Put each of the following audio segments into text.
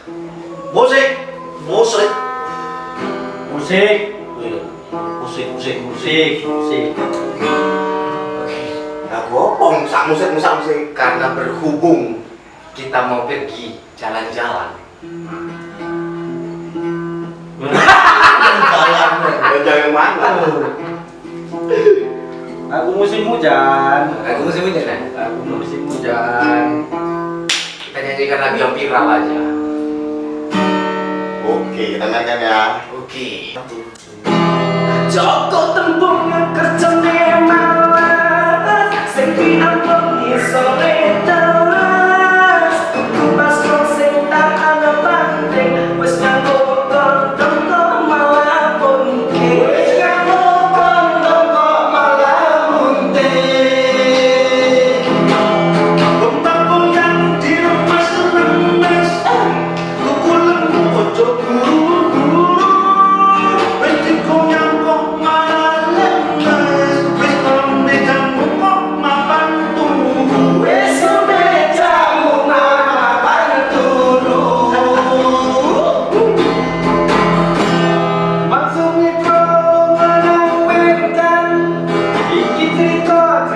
Musik, musik, Musik. musik, musik, musik. Musik. Musik. Lagu apa? Musik. Karena berhubung kita mau pergi jalan-jalan. Jalan mana? Lagu musim hujan. Lagu musim hujan kan? Lagu musim hujan. Kita nyanyikan lagu yang viral aja. Oke, kita mainkan ya. Oke. Joko tembung kerjane malas, sing diambungi sore telas. Tuku basko sing tak ana penting, wis nganggo kondom kok malah bunting. Wis nganggo kondom kok malah bunting. Bentangku yang diremes-remes, tuku lembu ojo buru-buru. Wis dikoyang kok malah lemes, wis ngombe jamu kok mapan turu. Wis ngombe jamu mapan turu. Langsung mikro menang wedan, iki cerita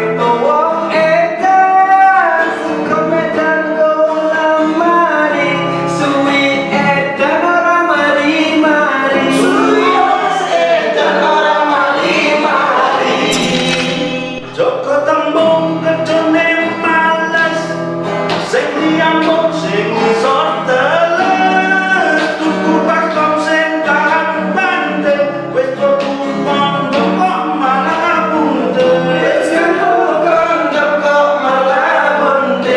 wong edan. Suka medan golang mari, suwi edan ora mari-mari. Suwi edan ora mari-mari. Joko tembung kerjane males, sing diambung sing isor teles. Tuku pakom sing tak penting, wis tuku kondom kok malah bunting. Wis tuku kondom kok malah bunting.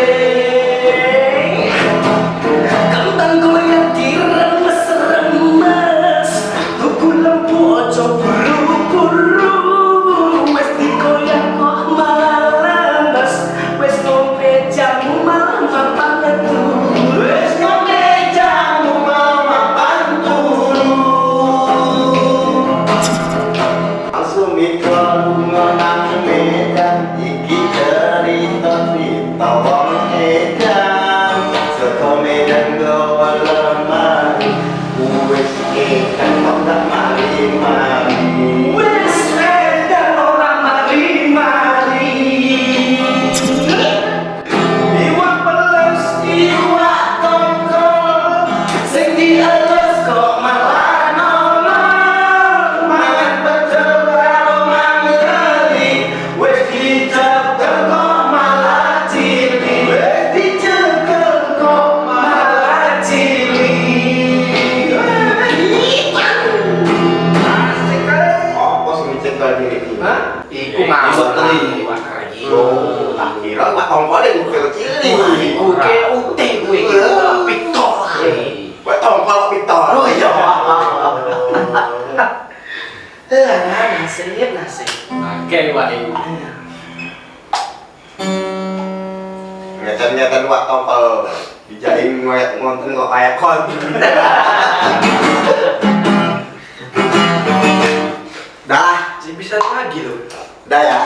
Kentang goyang diremes-remes, tuku lembu ojo buru-buru. Wis digoyang kok malah lemes, wis ngombe jamu malah mapan turu. Wis ngombe jamu malah mapan turu. Langsung mikro menang medan, iki cerita wong edan. Seko medan gawa lemari, wis edan kok gak mari-mari. Wis edan ora mari-mari. Iwak peles, iwak tongkol, sing dielus kok malah nolol. Mangan pecel karo manggali, wis dicekel kok malah cilik. Wis dicekel kok malah cilik. Asik kali. Apa sing dicekel diri iki? Hah? Iku mau teri. iwak keri. Oh, tak kira Pak Tongkol yang kecil. Iku ke ute kuwi iki. Pitor. Pak Tongkol pitor. Oh iya. Nasib. Oke, wae. Nyatan-nyatan Pak Tongkol dijain ngonten kok kayak kon. Dah, Bisa lagi loh. dah ya.